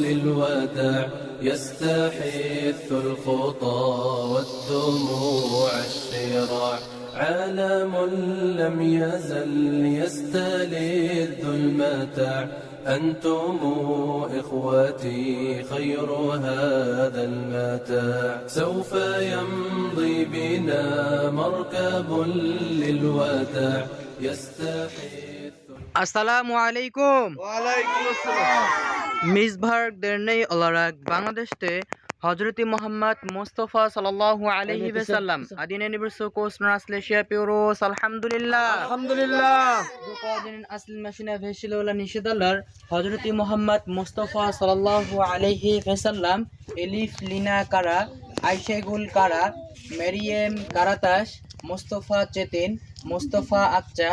للوداع يستحث الخطى والدموع الشراع عالم لم يزل يستلذ المتاع أنتم إخوتي خير هذا المتاع سوف يمضي بنا مركب للوداع يستحث আসসালামু আলাইকুম ওয়ালাইকুম আসসালাম। মিসবাহর দেরনেই olarak Bangladesh'te Hazreti Muhammad Mustafa sallallahu aleyhi ve sellem adine nibirso kosnar asleşia piuros alhamdulillah আলহামদুলিল্লাহ। bu kadinin asl maşine veşilola nişidalar Hazreti Muhammad Mustafa sallallahu aleyhi ve sellem Elif Lina Kara Ayşegul Kara Meryem Karataş Mustafa Çetin Mustafa Akça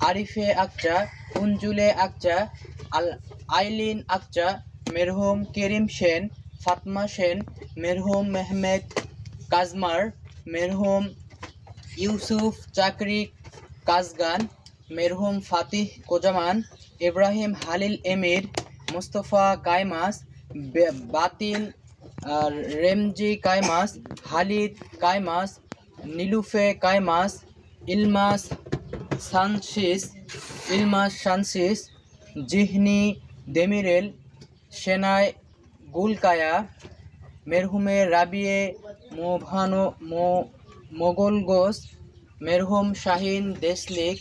Arife Akça Unjule Akça Eileen আকচা মেরহুম করিম Sen Fatma Sen মেরহুম Mehmed কাজমার মেরহুম Yusuf চাকরি কাজগান মেরহুম Fatih কোজামান Ibrahim হালিল এমির Mustafa কায়মাস বাতিল রেমজি কায়মাস হালিদ কায়মাস নীলুফে কায়মাস ইলমাস সানসিস জিহনি Demirel সেনাই গুলকায়া মেরহুমে রাবিয়ে মোগলগোস মেরহুম শাহিন দেশলিক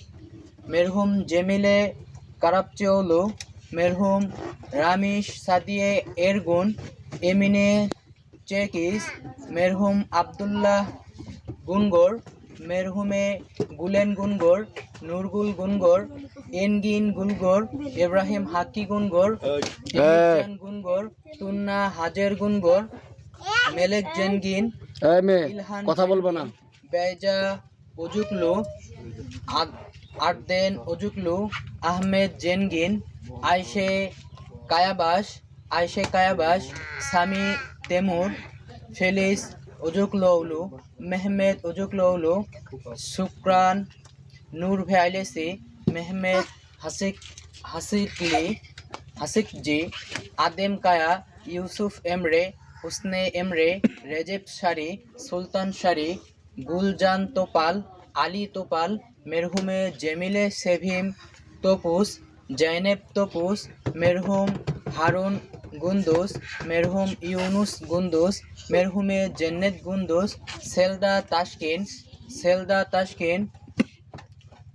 মেরহুম জেমিলে কারাপচৌলু মেরহুম রামিশ সাদিয়ে এরগুন এমিনে চেকিস মেরহুম আবদুল্লাহ গুনগর মেরহুমে গুলেন গুনগর নুরগুল গুনগর এনগিন গুনগর ইব্রাহিম হাকি গুনগর গুনগর তুন্না হাজের গুনগর Melek জেনগিন Ilhan কথা বলবো না বেজা ওজুকলু আরদেন ওজুকলু Ahmed জেনগিন আয়শে কায়াবাস Sami তেমুর ফেলিস ওজুকলৌলু Mehmed ওজুকলৌলু শুক্রান নূর ভেয়াইলেসি Mehmed হাসিকজি আদেম কায়া ইউসুফ এমরে হুসনে এমরে রেজেব শারি সুলতান শারি গুলজান তোপাল আলী তোপাল মেরহুমে জেমিলে সেভিম তপুস জৈনেব তপুস মেরহুম হারুন গুন্দুস মেরহুম ইউনুস গুন্দুস মেরহুমে জেন্নেত গুন্দুস সেলদা তাশকিন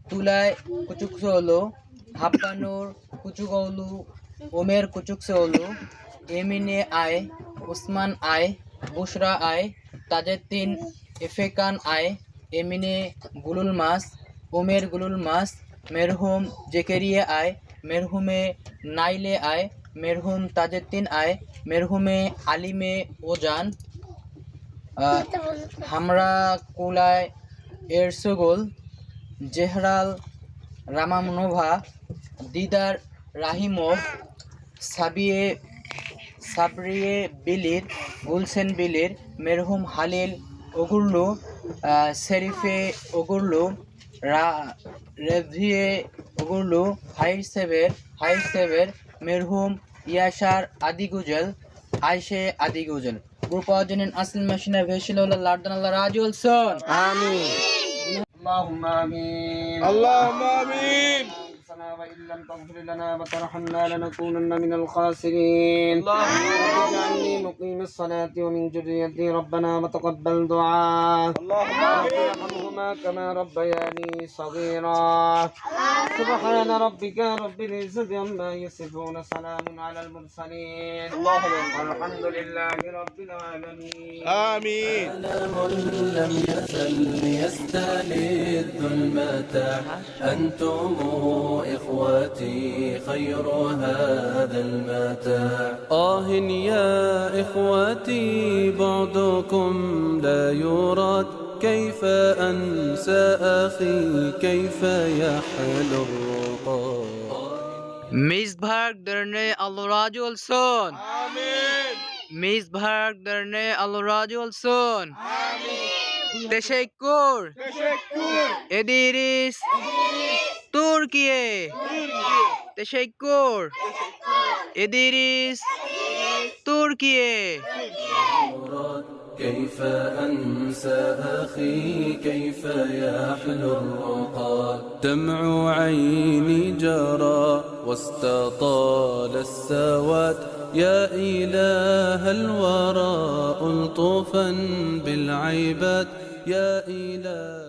তুলাই কুচুকসৌলু হাব্বানুর কুচুকৌলু ওমের কুচুকসৌলু এমিনে আয় উসমান আয় বুশরা আয় তাজেদ্দিন ইফেকান আয় এমিনে গুলুল মাস ওমের গুলুল মাস মেরহুম জেকেরিয়া আয় মেরহুমে নাইলে আয় মেরহুম তাজেদ্দিন আয় মেরহুমে আলিমে ওজান হামরা কুলায় এরসুগুল জেহরাল রামানোভা দিদার রাহিমোভ সাবরিয়ে বিলির গুলসেন বিলির মেরহুম হালিল ওগুরলু শেরিফে ওগুরলু রেভিয়ে ওগুরলু হাইর সেভের মেরহুম ইয়াশার আদিগুজল আইশে আদিগুজল গ্রুপাজনের আসল মেশিনে ভেসিলোলা লার্দানাল্লাহ রাজুলসন আমিন। اللهم آمين اللهم آمين. وإن لم تغفر لنا وترحمنا لنكونن من الخاسرين اللهم رب اجعلني مقيم الصلاة ومن ذريتي ربنا وتقبل دعاء اللهم رب آمين. ارحمهما كما ربياني صغيرا سبحان ربك رب العزة عما يصفون سلام على المرسلين والحمد لله رب العالمين آمين. عالم لم يزل يستلذ المتاع أنتم إخوتي خير هذا المتاع يا إخوتي بعدكم لا يراد كيف أنسى أخي كيف يحلو الرقاد মিসবাহর দেরনে আল্লাহ রাজুলসন آمين. মিসবাহর দেরনে আল্লাহ রাজুলসন آمين. তেশাইকুর تشكر. এদিরিস তুর্কিয়ে তেশাইকুর إدريس تركيا. كيف أنسى أخي كيف يحلو الرقاد دمع عيني جرى واستطال السواد يا إله الورى ألطفا بالعباد يا إله